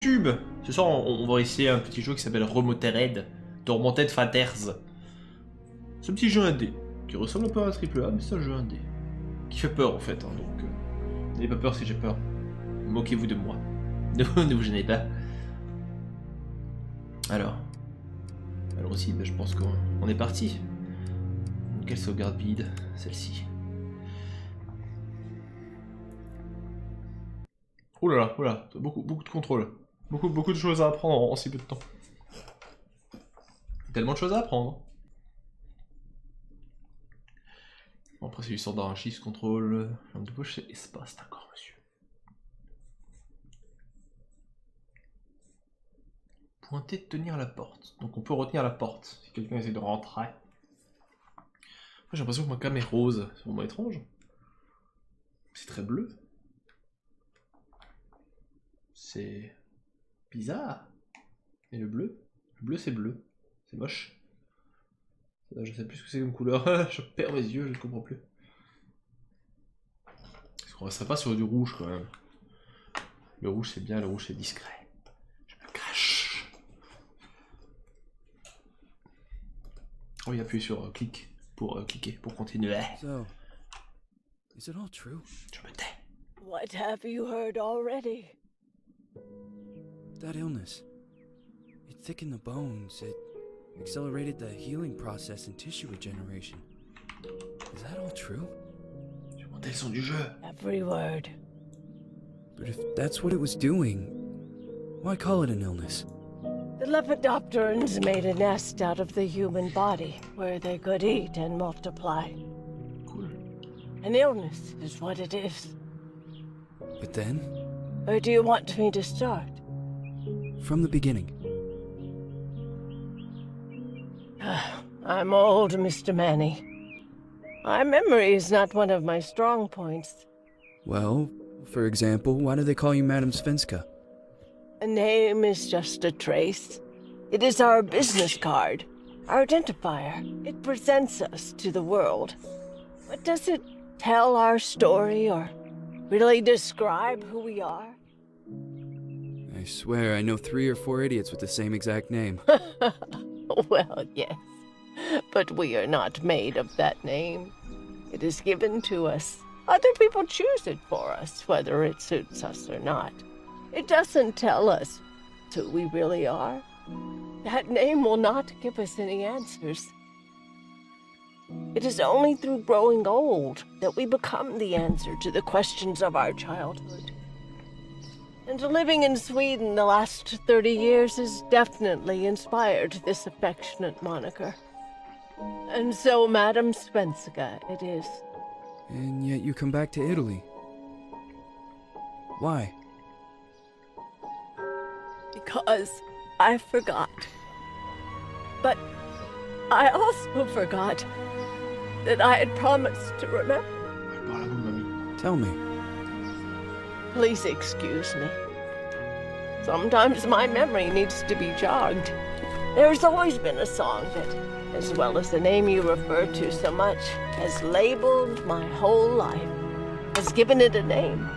YouTube. Ce soir, on va essayer un petit jeu qui s'appelle Remothered Tormented Fathers. Ce petit jeu indé, qui ressemble un peu à un triple A, mais c'est un jeu indé. Qui fait peur en fait, hein, donc n'ayez pas peur si j'ai peur. Moquez-vous de moi. Ne vous gênez pas. Alors aussi, je pense qu'on est parti. Quelle sauvegarde vide, celle-ci. Oh là là, beaucoup de contrôle. Beaucoup de choses à apprendre en si peu de temps. Tellement de choses à apprendre. Bon, après c'est l'histoire d'un shift contrôle. Langue de poche, c'est espace, d'accord monsieur. Pointer, tenir la porte. Donc on peut retenir la porte si quelqu'un essaie de rentrer. J'ai l'impression que ma cam est rose, c'est vraiment étrange. C'est très bleu. C'est bizarre. Et le bleu c'est bleu. C'est moche. Là, je sais plus ce que c'est comme couleur. Je perds mes yeux, je ne comprends plus. Est-ce qu'on resterait pas sur du rouge quand même? Le rouge c'est bien, le rouge c'est discret. Je me cache. Oh, il appuie sur clic pour cliquer, pour continuer. So, is it all true? Je me tais. What have you heard already? That illness. It thickened the bones. It accelerated the healing process and tissue regeneration. Is that all true? J'ai monté le son du jeu. Every word. But if that's what it was doing, why call it an illness? The Lepidopterans made a nest out of the human body where they could eat and multiply. Cool. An illness is what it is. But then, Where do you want me to start? from the beginning. I'm old, Mr. Manny. My memory is not one of my strong points. Well, for example, why do they call you Madame Svenska? A name is just a trace. It is our business card, our identifier. It presents us to the world. But does it tell our story or really describe who we are? I swear I know 3 or 4 idiots with the same exact name. Well, yes. But we are not made of that name. It is given to us. Other people choose it for us, whether it suits us or not. It doesn't tell us who we really are. That name will not give us any answers. It is only through growing old that we become the answer to the questions of our childhood. And living in Sweden the last 30 years has definitely inspired this affectionate moniker. And so, Madam Svenska, it is. And yet you come back to Italy. Why? Because I forgot. But I also forgot that I had promised to remember. Parle à vous, mamie. Tell me. Please excuse me. Sometimes my memory needs to be jogged. There's always been a song that, as well as the name you refer to so much, has labeled my whole life, has given it a name,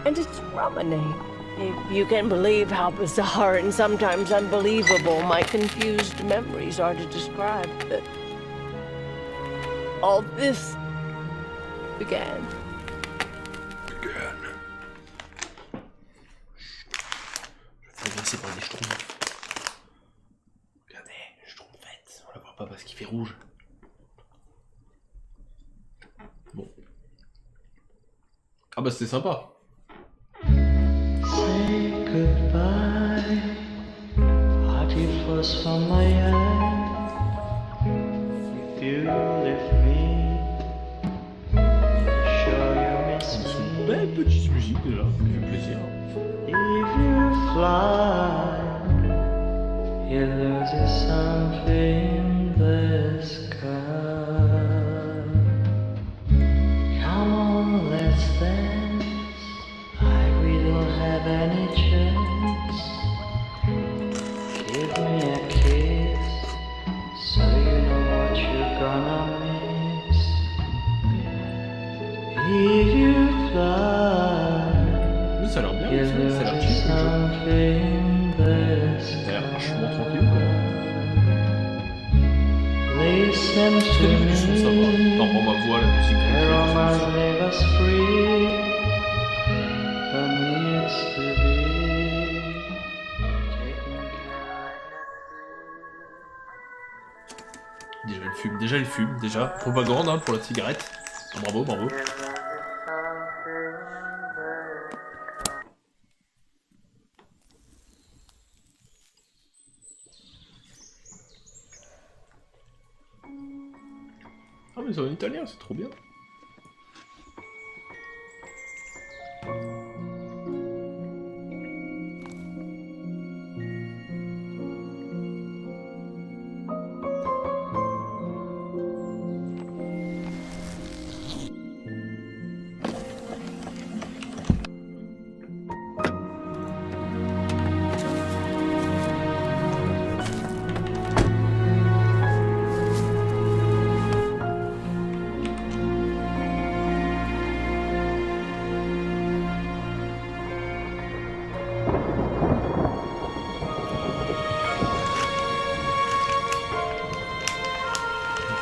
and it's from a name. If you can believe how bizarre and sometimes unbelievable my confused memories are to describe that all this began. Je vais agresser par des schtroumpfs. Regardez, schtroumpfette. On la voit pas parce qu'il fait rouge. Bon. Ah bah c'était sympa. Say goodbye, hearty flush from my eye. If you leave me, sure you miss C'est une me. belle petite musique déjà, qui fait plaisir. If you fly, you lose something in the sky. Come on, let's dance. We don't have any chance. Give me a kiss, so you know what you're gonna miss. If you fly, Oui, ça a l'air bien, you ça a l'air lose chill, le jeu. something Ça a l'air vachement tranquille quoi. Listen Est-ce to que les du son ça va? me. Par rapport à ma voix, la musique, Aromas leave us free. Who needs to be taken care déjà il fume, déjà. Propagande hein, pour la cigarette. Ah, bravo, bravo. Ah mais c'est en italien, c'est trop bien.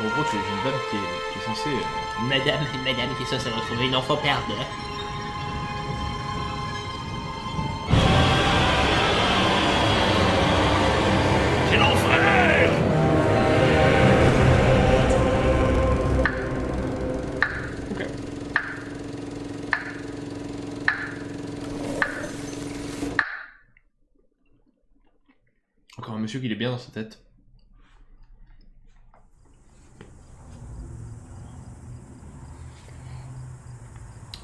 En gros, tu es une dame qui est censée... Madame qui est censée retrouver une enfant perdue. C'est l'enfer! Ok. Encore un monsieur qui est bien dans sa tête.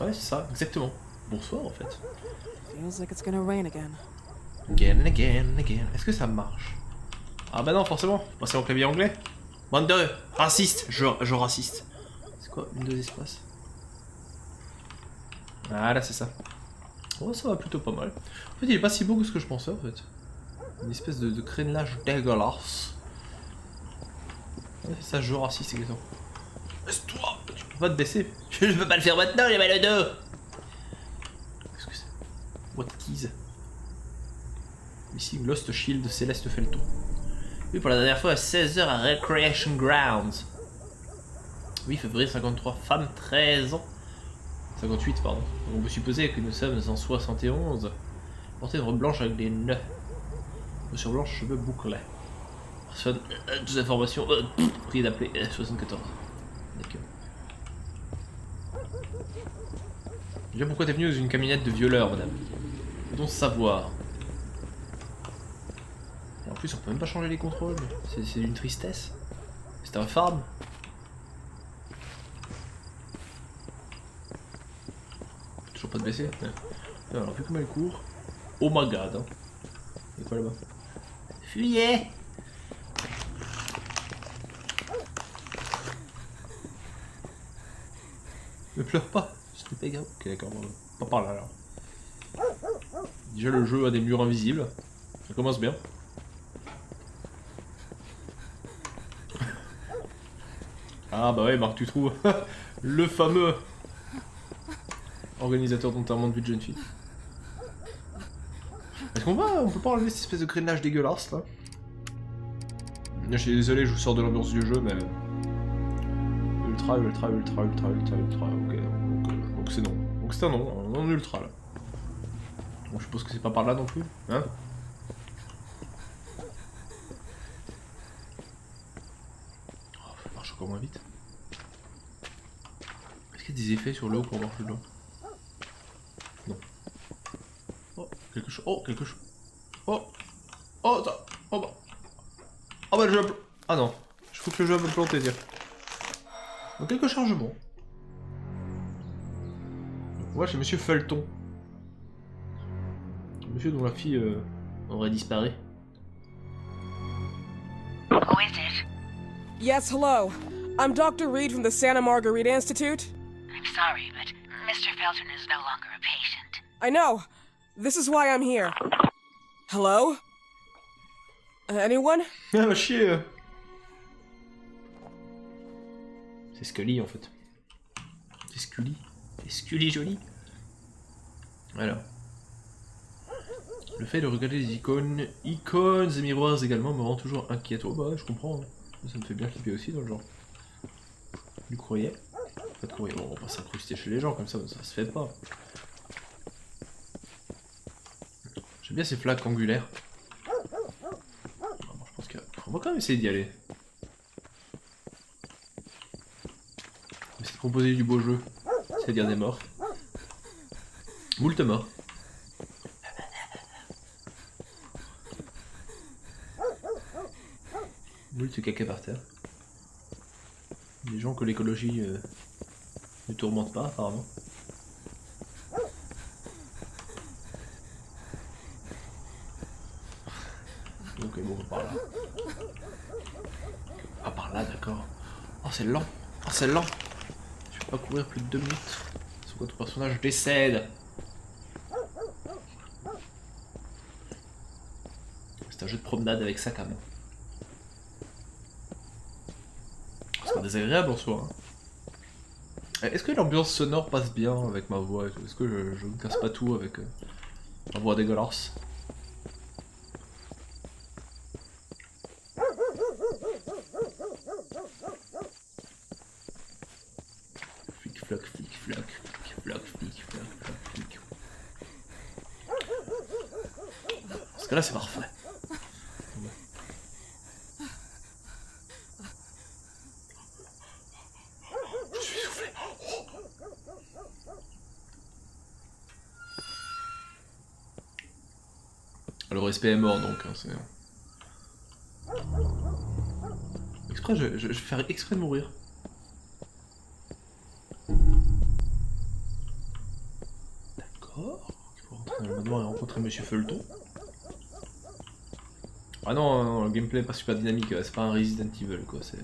Ouais, c'est ça, exactement. Bonsoir en fait. Feels like it's gonna rain again. Again, again, again. Est-ce que ça marche? Ah bah non, forcément. Moi, c'est mon clavier anglais. Bande de raciste. Je raciste. C'est quoi? Une, deux espaces. Voilà, c'est ça. Oh, ça va plutôt pas mal. En fait, il est pas si beau que ce que je pensais en fait. Une espèce de crénelage dégueulasse. Ouais, c'est ça, je raciste, exactement. Laisse-toi! Tu peux pas te baisser. Je peux pas le faire maintenant, j'ai mal au dos! Qu'est-ce que c'est? What keys? Ici, Lost Shield, Céleste Felton. Oui, pour la dernière fois à 16h à Recreation Grounds. Oui, février 53, femme 13 ans. 58, pardon. On peut supposer que nous sommes en 71. Portée de robe blanche avec des nœuds. Chaussures blanches, cheveux bouclés. Personne, toutes informations, priez d'appeler 74. D'accord. Déjà, pourquoi t'es venu dans une camionnette de violeur, madame? Peut-on savoir? Et en plus, on peut même pas changer les contrôles. C'est d'une tristesse. C'est infâme. Toujours pas de baisser. Alors, vu comme elle court. Oh my god. Hein. Il y a quoi là-bas? Fuyez! Ne pleure pas, ce n'est pas grave. Ok, d'accord, pas par là alors. Déjà, le jeu a des murs invisibles. Ça commence bien. Ah bah ouais, Marc, tu trouves le fameux organisateur d'enterrement de vie de jeune fille. Est-ce on peut pas enlever cette espèce de crénelage dégueulasse là? Je suis désolé, je vous sors de l'ambiance du jeu, mais ultra, ok, donc c'est non. Donc c'est un non ultra là. Bon, je suppose que c'est pas par là non plus, hein? Oh, ça marche encore moins vite. Est-ce qu'il y a des effets sur l'eau pour marcher dedans? Non. Oh, quelque chose. Oh, quelque chose. Oh, oh, attends. Oh bah. Oh bah le jeu a... Ah non. Je trouve que le jeu a me planté, dire. Donc quelques chargements. Ouais, chez Monsieur Felton. Monsieur dont la fille aurait disparu. Who is it? Yes, hello. I'm Dr. Reed from the Santa Margarita Institute. I'm sorry, but Mr. Felton is no longer a patient. I know. This is why I'm here. Hello? Anyone? Ah va chier. C'est Scully en fait. C'est Scully. C'est Scully jolie. Alors. Le fait de regarder les icônes et miroirs également me rend toujours inquiète. Oh bah je comprends, hein. Ça me fait bien flipper aussi dans le genre. Du courrier. Pas de courrier, bon, on va pas s'incruster chez les gens comme ça se fait pas. J'aime bien ces flaques angulaires. Bon, je pense qu'on va quand même essayer d'y aller. On va essayer de proposer du beau jeu, c'est-à-dire des morts. Moult morts. Moult caca par terre. Des gens que l'écologie ne tourmente pas apparemment. Ok bon par là. Ah par là d'accord. Oh c'est lent. Oh c'est lent. Je vais pas courir plus de 2 minutes. Sans que ton personnage décède. C'est un jeu de promenade avec sac à main. C'est pas désagréable en soi. Hein. Est-ce que l'ambiance sonore passe bien avec ma voix et tout? Est-ce que je ne casse pas tout avec ma voix dégueulasse? Flic floc, flic floc, flic floc, flic floc, flic. Parce que là c'est parfait. Je suis soufflé. Le respect est mort donc, hein, c'est... Exprès, je vais faire exprès de mourir. D'accord. Il faut rentrer dans le manoir et rencontrer Monsieur Feuilleton. Ah non, non, le gameplay est pas super dynamique, c'est pas un Resident Evil quoi, c'est...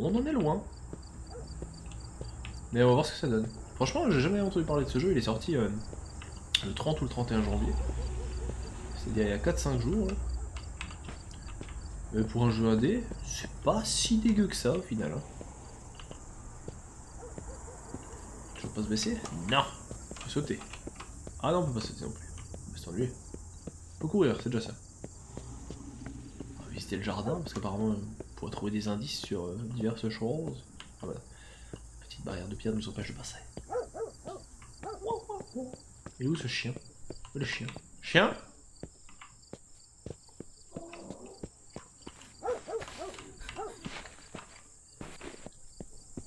On en est loin. Mais on va voir ce que ça donne. Franchement, j'ai jamais entendu parler de ce jeu, il est sorti le 30 ou le 31 janvier. C'est-à-dire il y a 4-5 jours. Là. Mais pour un jeu indé, c'est pas si dégueu que ça au final. Hein. Toujours pas se baisser? Non! On peut sauter. Ah non, on peut pas sauter non plus. On peut s'ennuyer. On peut courir, c'est déjà ça. On va visiter le jardin, parce qu'apparemment on pourrait trouver des indices sur diverses choses. Ah voilà. Petite barrière de pierre nous empêche de passer. Et où ce chien? Où est le chien? Chien?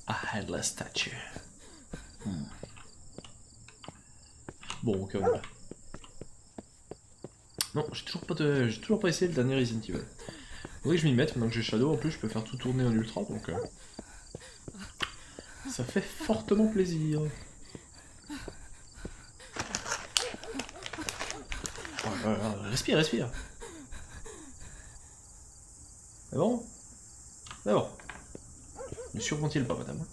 A headless statue. Bon, ok, on y va. Non, j'ai toujours pas essayé le dernier Resident Evil. Faudrait que je m'y mette, maintenant que j'ai Shadow, en plus je peux faire tout tourner en ultra, donc... ça fait fortement plaisir. Respire, respire. C'est bon? C'est bon. Ne surventile pas, madame.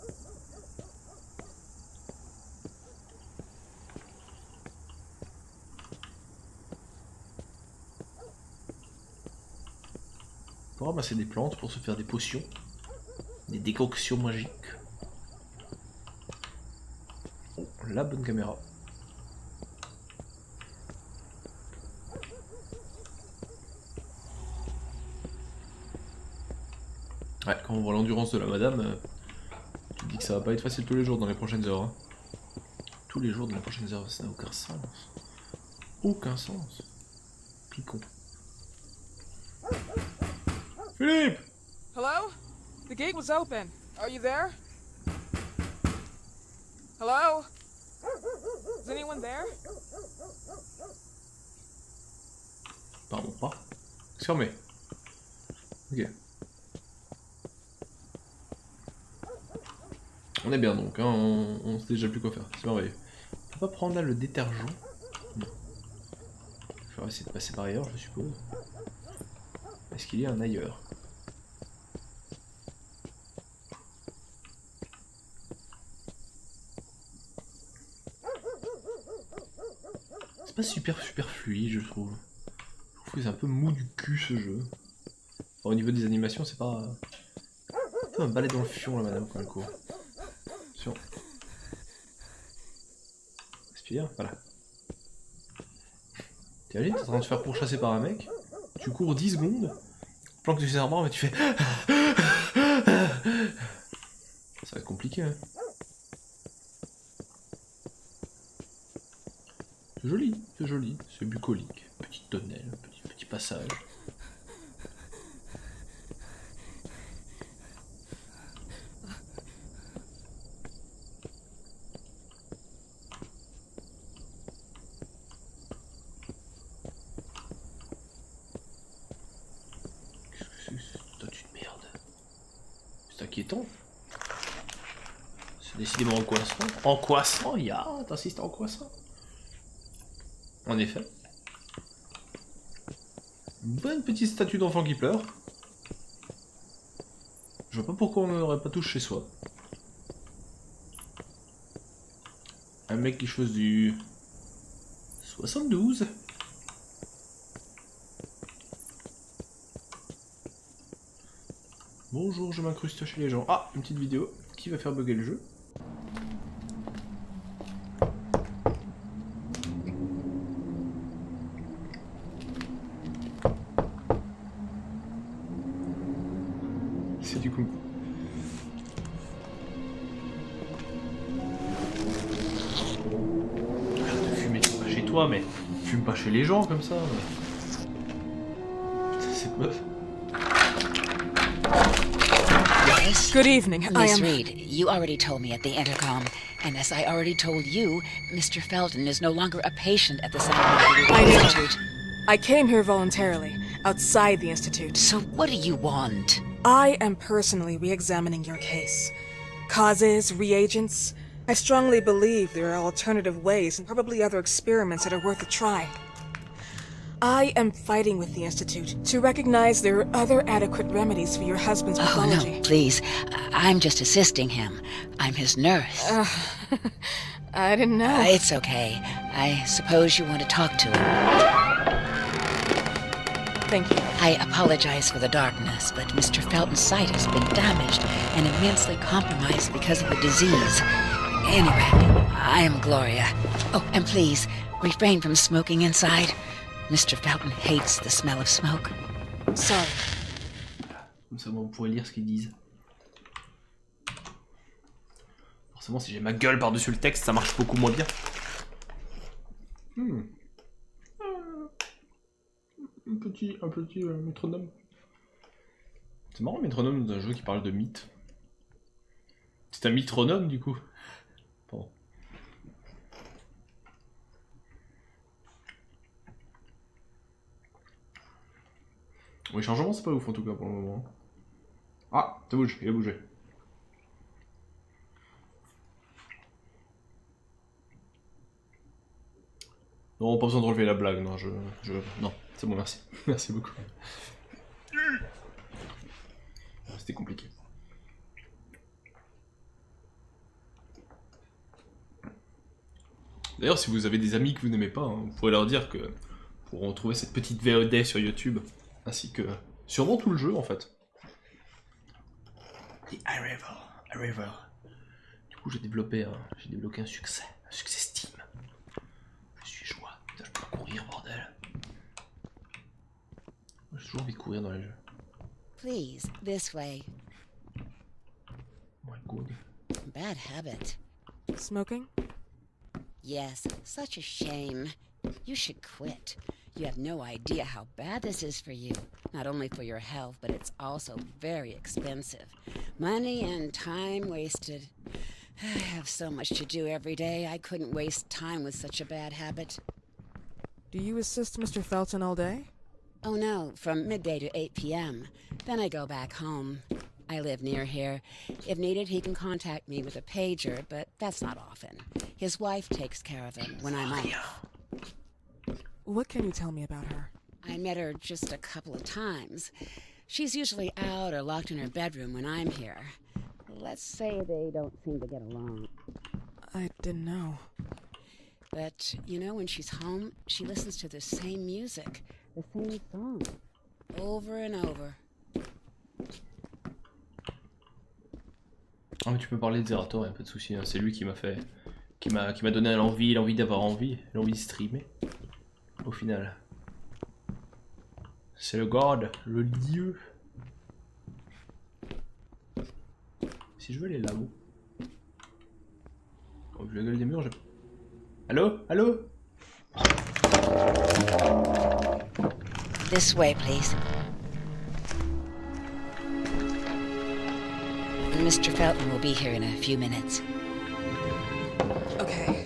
On peut ramasser des plantes pour se faire des potions. Des décoctions magiques. Oh, la bonne caméra. Ouais, quand on voit l'endurance de la madame, tu te dis que ça va pas être facile tous les jours dans les prochaines heures. Hein. Tous les jours dans les prochaines heures, ça n'a aucun sens. Aucun sens. Picon. Philippe! Hello? The gate was open. Are you there? Hello? Is anyone there? Pardon, pas. C'est fermé. Ok. On est bien donc, hein, on sait déjà plus quoi faire, c'est merveilleux. On peut pas prendre là le détergent? Non. Il faudra essayer de passer par ailleurs, je suppose. Est-ce qu'il y a un ailleurs? C'est pas super fluide, je trouve. Je trouve que c'est un peu mou du cul ce jeu. Enfin, au niveau des animations, c'est pas... C'est un balai dans le fion là, madame, quand elle court. Attention. Respire, voilà. T'es en train de te faire pourchasser par un mec, tu cours 10 secondes, planques du cerveau, mais tu fais... Ça va être compliqué, hein. C'est joli, c'est bucolique. Petite tonnelle, petit passage. Qu'est-ce que c'est cette statue de merde? C'est inquiétant. C'est décidément angoissant. Angoissant, t'insistes angoissant. En effet. Une bonne petite statue d'enfant qui pleure. Je vois pas pourquoi on n'aurait pas tous chez soi. Un mec qui chose du 72. Bonjour, je m'incruste chez les gens. Ah, une petite vidéo qui va faire bugger le jeu. C'est du coup. Arrête de fumer, pas chez toi, mais fume pas chez les gens comme ça. Putain, cette meuf. Yes? Good evening. I Miss am. Reed, you already told me at the intercom, and as I already told you, Mr. Felton is no longer a patient at the Santa Margarita I know. Institute. I came here voluntarily, outside the Institute. So what do you want? I am personally re-examining your case. Causes, reagents. I strongly believe there are alternative ways and probably other experiments that are worth a try. I am fighting with the Institute to recognize there are other adequate remedies for your husband's Oh, pathology. no, please. I'm just assisting him. I'm his nurse. I didn't know. It's okay. I suppose you want to talk to him. Thank you. I apologize for the darkness, but Mr. Felton's sight has been damaged and immensely compromised because of the disease. Anyway, I am Gloria. Oh, and please, refrain from smoking inside. Mr. Felton hates the smell of smoke. Sorry. Comme ça, on pourrait lire ce qu'ils disent. Forcément, si j'ai ma gueule par-dessus le texte, ça marche beaucoup moins bien. Un petit métronome. C'est marrant, métronome dans un jeu qui parle de mythe. C'est un métronome du coup. Bon. Oui, changement, c'est pas ouf en tout cas pour le moment. Ah, ça bouge, il a bougé. Non, pas besoin de relever la blague, non, non, c'est bon, merci. Merci beaucoup. C'était compliqué. D'ailleurs, si vous avez des amis que vous n'aimez pas, hein, vous pourrez leur dire que pour retrouver cette petite VOD sur YouTube, ainsi que sûrement tout le jeu en fait. The Arrival. Du coup, j'ai débloqué un succès Steam. Je suis joie. Putain, je peux courir, bordel. J'ai toujours envie de courir dans les jeux. Please, this way. Oh my god. Bad habit. Smoking? Yes, such a shame. You should quit. You have no idea how bad this is for you. Not only for your health, but it's also very expensive. Money and time wasted. I have so much to do every day. I couldn't waste time with such a bad habit. Do you assist Mr. Felton all day? Oh no, from midday to 8 p.m. Then I go back home. I live near here. If needed, he can contact me with a pager, but that's not often. His wife takes care of him when I'm off. What can you tell me about her? I met her just a couple of times. She's usually out or locked in her bedroom when I'm here. Let's say they don't seem to get along. I didn't know. But, you know, when she's home, she listens to the same music, the same song, over and over. Ah mais tu peux parler de Zerator, y'a pas de souci, hein. C'est lui qui m'a donné l'envie d'avoir envie de streamer. Au final. C'est le god, le dieu. Si je veux aller là-haut. Oh, vu la gueule des murs, je... Allô? Allô? This way, please. Mr. Felton will be here in a few minutes. Okay.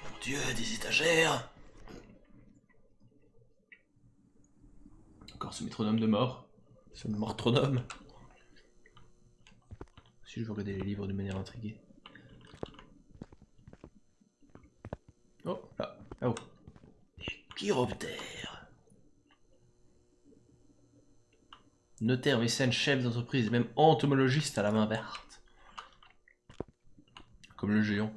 Mon Dieu, des étagères. Encore ce métronome de mort. Ce mortronome. Si je veux regarder les livres de manière intriguée. Oh, là, là-haut. Des chiroptères. Notaire, mécène, chef d'entreprise, même entomologiste à la main verte. Comme le géant.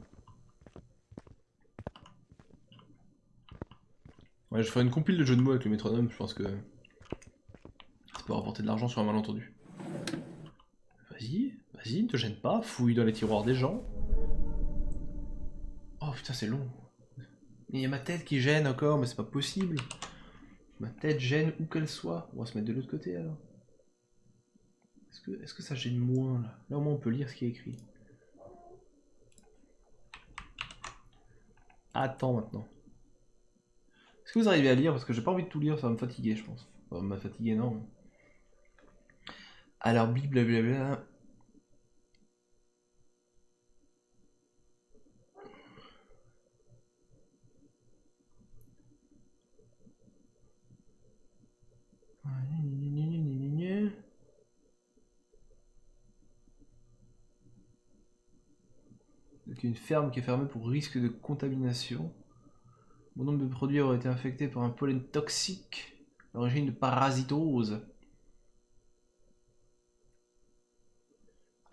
Ouais, je ferai une compile de jeux de mots avec le métronome, je pense que ça peut rapporter de l'argent sur un malentendu. Vas-y, vas-y, ne te gêne pas, fouille dans les tiroirs des gens. Oh putain, c'est long. Il y a ma tête qui gêne encore, mais c'est pas possible. Ma tête gêne où qu'elle soit. On va se mettre de l'autre côté alors. Est-ce que ça gêne moins là? Là au moins on peut lire ce qui est écrit. Attends maintenant. Est-ce que vous arrivez à lire? Parce que j'ai pas envie de tout lire, ça va me fatiguer je pense. Ça va me fatiguer énorme. Alors blablabla. Donc une ferme qui est fermée pour risque de contamination. Bon nombre de produits auraient été infectés par un pollen toxique, l'origine de parasitose.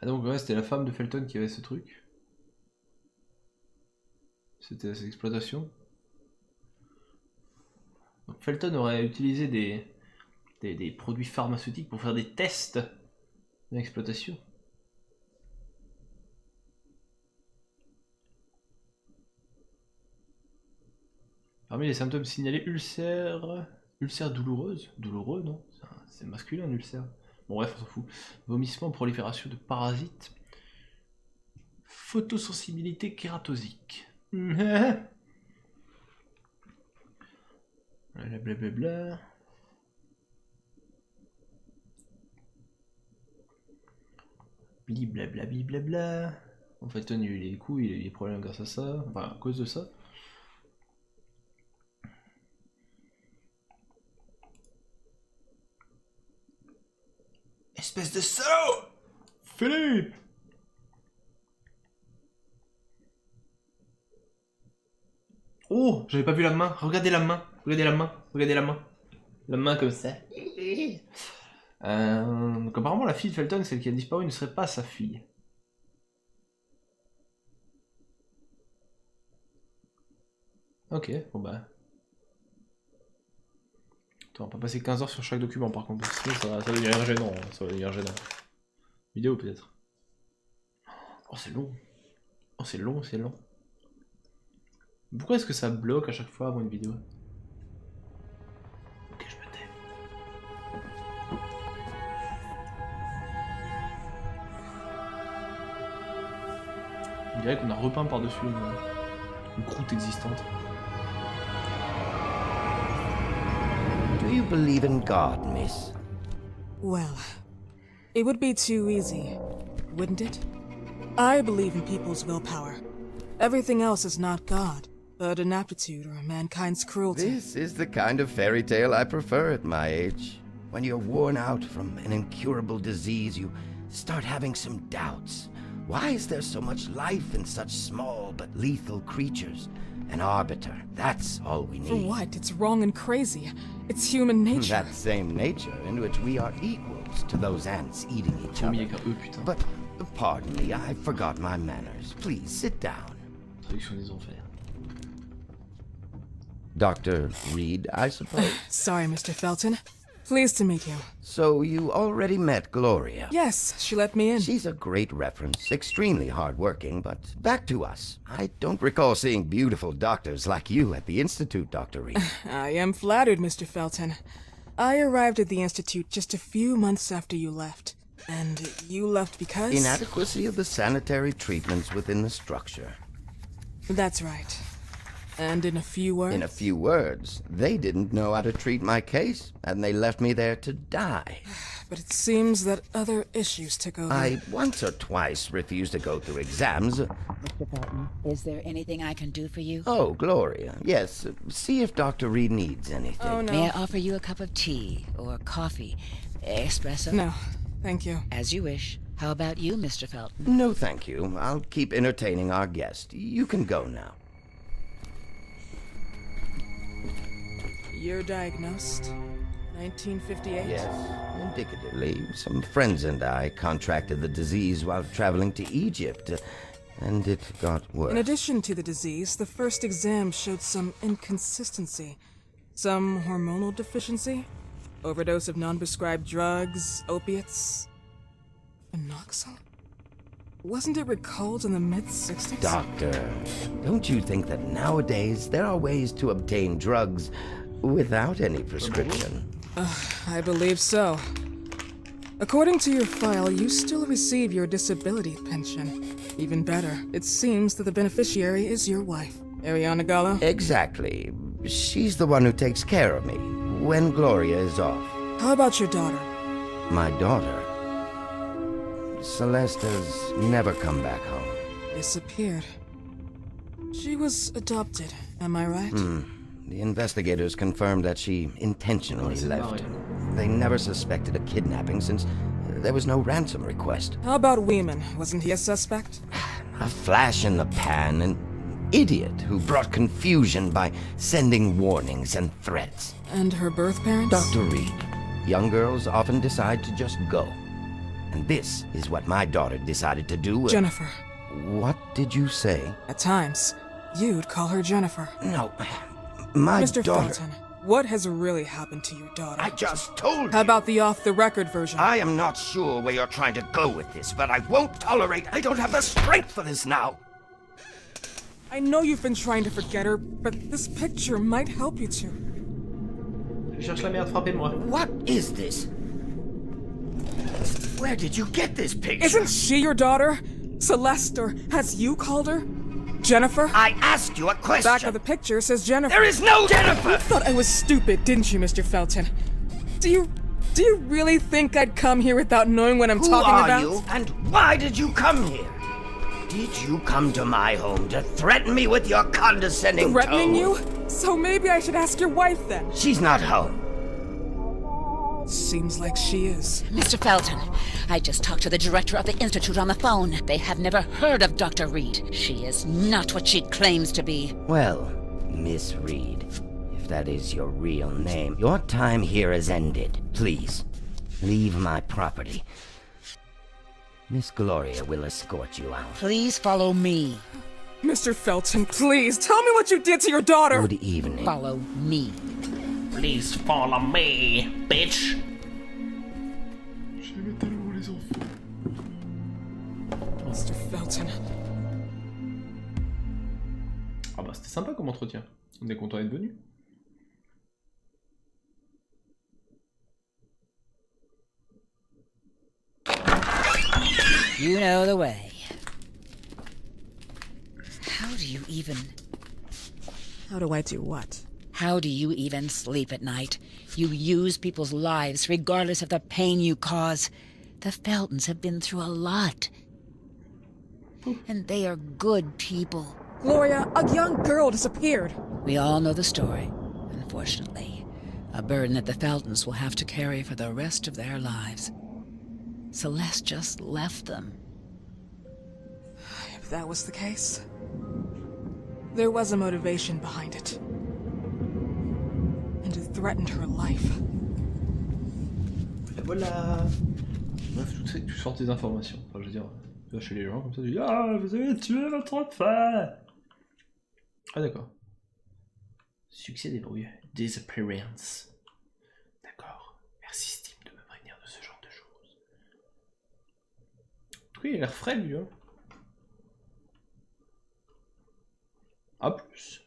Ah donc ouais, c'était la femme de Felton qui avait ce truc. C'était cette exploitation. Donc Felton aurait utilisé des produits pharmaceutiques pour faire des tests d'exploitation. Parmi les symptômes signalés, ulcère douloureuse. Douloureux, non? C'est masculin, un ulcère. Bon, bref, on s'en fout. Vomissement, prolifération de parasites. Photosensibilité kératosique. Blablabla. Blablabla, blablabla. En fait, il a eu les coups, il a eu des problèmes grâce à ça. Enfin, à cause de ça. Espèce de salaud! Philippe! Oh! J'avais pas vu la main. Regardez la main. Regardez la main. Regardez la main. La main comme ça. Donc apparemment la fille de Felton, celle qui a disparu, ne serait pas sa fille. Ok, bon bah... Attends, on va pas passer 15 heures sur chaque document par contre, parce que ça va devenir gênant, hein, ça va devenir gênant. Vidéo peut-être. Oh c'est long. Oh c'est long, c'est long. Pourquoi est-ce que ça bloque à chaque fois avant une vidéo? Ok, je me tais. On dirait qu'on a repeint par-dessus une croûte existante. Do you believe in God, miss? Well, it would be too easy, wouldn't it? I believe in people's willpower. Everything else is not God, but an aptitude or mankind's cruelty. This is the kind of fairy tale I prefer at my age. When you're worn out from an incurable disease, you start having some doubts. Why is there so much life in such small but lethal creatures? An arbiter, that's all we need. For what? It's wrong and crazy. It's human nature. That same nature in which we are equals to those ants eating each other. But, pardon me, I forgot my manners. Please, sit down. Traduction des enfers. Dr. Reed, I suppose. Sorry, Mr. Felton. Pleased to meet you. So you already met Gloria? Yes, she let me in. She's a great reference, extremely hardworking, but back to us. I don't recall seeing beautiful doctors like you at the Institute, Dr. Reed. I am flattered, Mr. Felton. I arrived at the Institute just a few months after you left. And you left because? Inadequacy of the sanitary treatments within the structure. That's right. And in a few words? In a few words, they didn't know how to treat my case, and they left me there to die. But it seems that other issues took over. I once or twice refused to go through exams. Mr. Felton, is there anything I can do for you? Oh, Gloria, yes. See if Dr. Reed needs anything. Oh, no. May I offer you a cup of tea or coffee? Espresso? No, thank you. As you wish. How about you, Mr. Felton? No, thank you. I'll keep entertaining our guest. You can go now. You're diagnosed? 1958? Yes, indicatively. Some friends and I contracted the disease while traveling to Egypt, and it got worse. In addition to the disease, the first exam showed some inconsistency. Some hormonal deficiency? Overdose of non-prescribed drugs, opiates? Phenoxyl? Wasn't it recalled in the mid-60s? Doctor, don't you think that nowadays there are ways to obtain drugs without any prescription? I believe so. According to your file, you still receive your disability pension. Even better, it seems that the beneficiary is your wife, Ariana Gallo. Exactly. She's the one who takes care of me when Gloria is off. How about your daughter? My daughter, Celeste, has never come back home. Disappeared. She was adopted, am I right? The investigators confirmed that she intentionally left. They never suspected a kidnapping since there was no ransom request. How about Weeman? Wasn't he a suspect? A flash in the pan, an idiot who brought confusion by sending warnings and threats. And her birth parents? Dr. Reed, young girls often decide to just go. And this is what my daughter decided to do. Jennifer. What did you say? At times, you'd call her Jennifer. No, my Mr. daughter... Felton, what has really happened to your daughter? I just told you. How about the off-the-record version? I am not sure where you're trying to go with this, but I won't tolerate... I don't have the strength for this now. I know you've been trying to forget her, but this picture might help you to. Je cherche la merde, frappez-moi. What is this? Where did you get this picture? Isn't she your daughter? Celeste, or has you called her? Jennifer? I asked you a question. Back of the picture says Jennifer. There is no Jennifer! Thought I was stupid, didn't you, Mr. Felton? Do you really think I'd come here without knowing what I'm talking about? Who are you, and why did you come here? Did you come to my home to threaten me with your condescending Threatening tone? you? So maybe I should ask your wife then. She's not home. Seems like she is. Mr. Felton, I just talked to the director of the Institute on the phone. They have never heard of Dr. Reed. She is not what she claims to be. Well, Miss Reed, if that is your real name, your time here has ended. Please, leave my property. Miss Gloria will escort you out. Please follow me. Mr. Felton, please, tell me what you did to your daughter! Good evening. Follow me. Please follow me, bitch. Mr. Felton. Ah bah c'était sympa comme entretien. On est content d'être venu. You know the way. How do you even... How do I do what? How do you even sleep at night? You use people's lives regardless of the pain you cause. The Feltons have been through a lot. And they are good people. Gloria, a young girl disappeared. We all know the story, unfortunately. A burden that the Feltons will have to carry for the rest of their lives. Celeste just left them. If that was the case, there was a motivation behind it. And it threatened her life. Et voilà. Bref, tu sors tes informations. Enfin, je veux dire, tu vas chez les gens comme ça, tu dis ah, vous avez tué votre enfant. Ah d'accord. Succès des brouilles. Disappearance. D'accord. Merci Steam de me prévenir de ce genre de choses. En tout cas, il a l'air frais lui. Hein. A plus.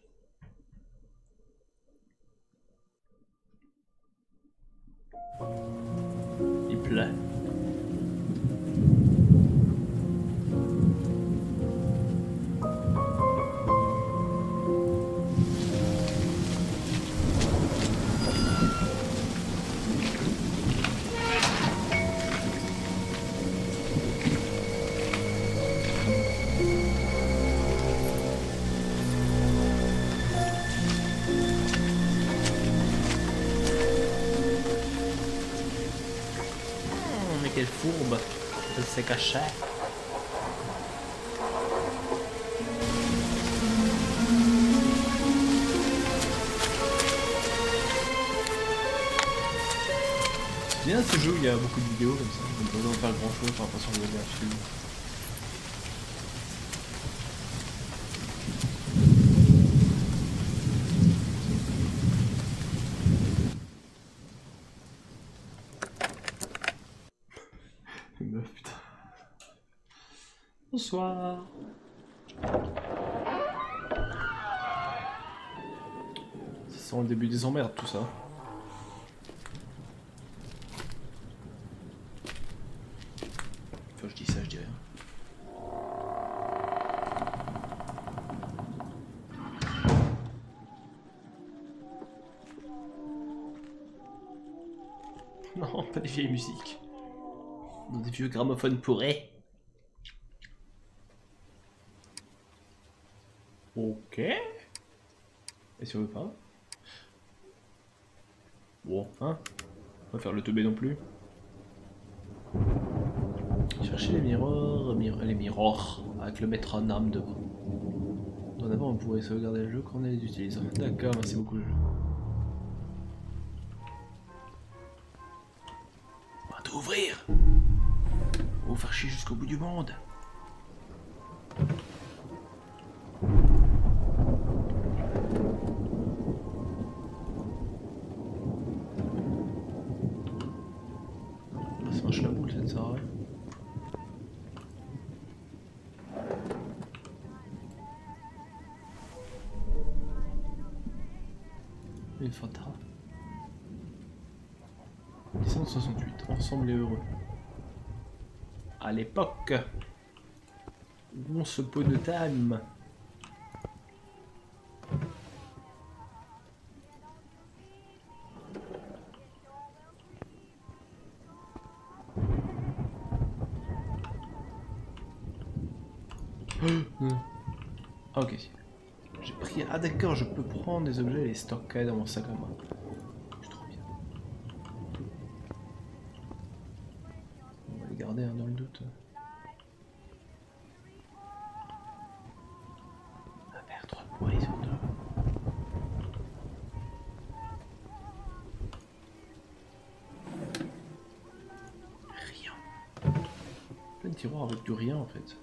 Il plaît. Quelle fourbe, elle s'est cachée. C'est bien ce jeu, il y a beaucoup de vidéos comme ça, on n'a pas besoin de faire grand chose, j'ai l'impression de regarder un film. Meuf, putain. Bonsoir. Ça sent le début des emmerdes tout ça. Enfin je dis ça, je dis rien. Non, pas des vieilles musiques. Dans des vieux gramophones pourrés. Ok. Et si on veut pas? Bon, hein? On va faire le teubé non plus. Chercher les miroirs avec le métronome devant. Dorénavant, on pourrait sauvegarder le jeu quand on les utilise. D'accord, merci beaucoup le jeu. On va tout ouvrir! On va faire chier jusqu'au bout du monde. Ça marche la boule cette soirée. Une fata. 1968, ensemble et heureux. À l'époque où on se pot de time. Ah, ok. J'ai pris... Ah d'accord, je peux prendre des objets et les stocker dans mon sac à main. C'est trop bien. On va les garder hein, dans le doute. Ah merde, trop de bruit sur deux. Rien. Plein de tiroirs avec du rien en fait.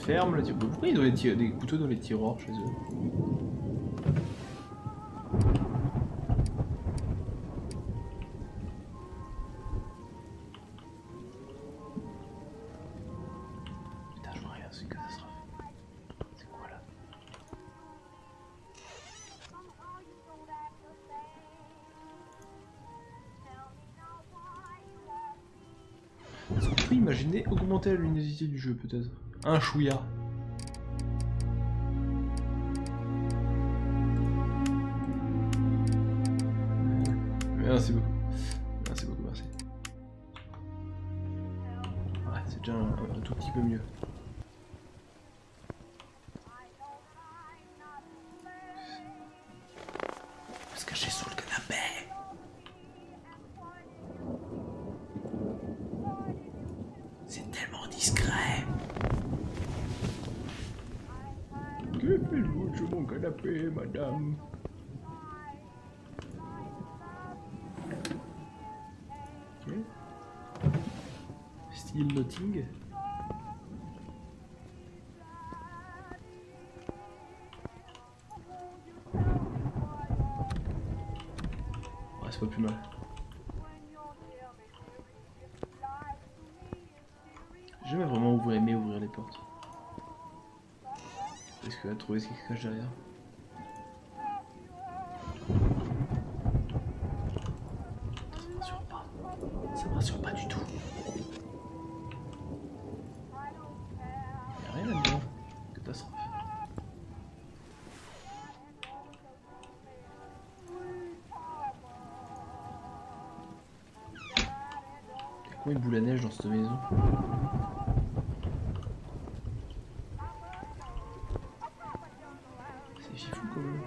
Ferme le tiroir. Pourquoi il doit y avoir des couteaux dans les tiroirs chez eux? Putain, je vois rien, c'est une catastrophe. C'est quoi là? Est-ce qu'on peut imaginer augmenter la luminosité du jeu peut-être? Un chouïa. Merci beaucoup. Merci beaucoup, merci. Ouais, c'est déjà un tout petit peu mieux. On va se cacher sous le canapé. C'est tellement discret. Que faites-vous sur mon canapé, madame? Ok. Still nothing. Ouais, c'est pas plus mal. J'ai jamais vraiment aimé ouvrir les portes. Est-ce que va trouver ce qui se cache derrière? Ça me rassure pas du tout. Y'a rien là-dedans. Catastrophe. Y'a combien de boules à neige dans cette maison? C'est fifou quand même.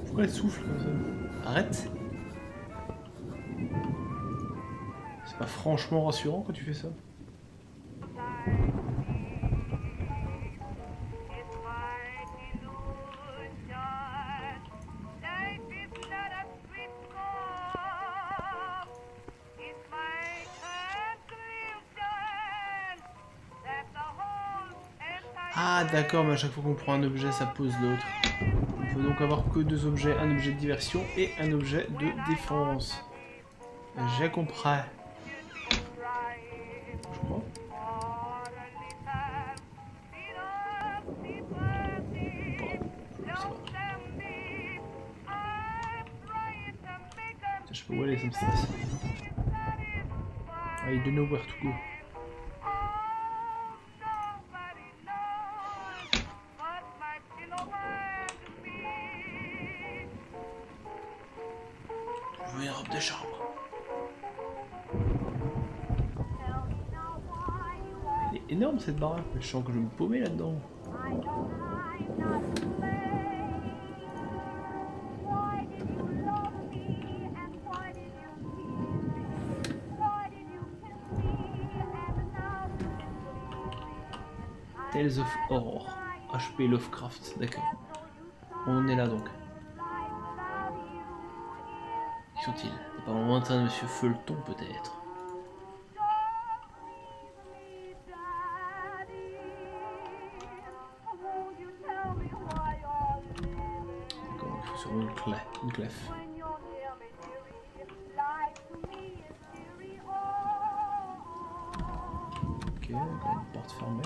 Pourquoi elle souffle comme ça? Arrête! C'est pas franchement rassurant quand tu fais ça. Ah d'accord, mais à chaque fois qu'on prend un objet, ça pose l'autre. On peut donc avoir que deux objets, un objet de diversion et un objet de défense. J'ai compris. Je crois. Je sais pas où aller, ça me stresse. I don't know where to go. Je veux une robe de chambre. Elle est énorme cette baraque, je sens que je vais me paumer là-dedans. Tales of Horror, HP Lovecraft, d'accord. On en est là donc. Qui sont-ils? Des parents lointains de Monsieur Feuilleton peut-être. D'accord, il faut sur une clef. Ok, encore une porte fermée.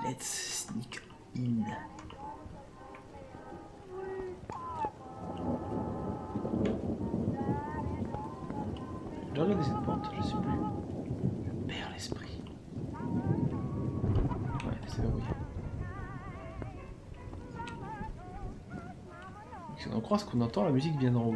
Let's sneak in. J'ai regardé cette porte, je sais plus. Je perds l'esprit. Ouais, c'est verrouillé. Si on en croit ce qu'on entend, la musique vient d'en haut.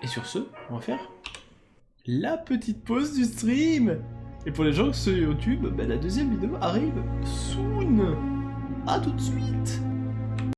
Et sur ce, on va faire la petite pause du stream. Et pour les gens sur YouTube, la deuxième vidéo arrive soon. À tout de suite.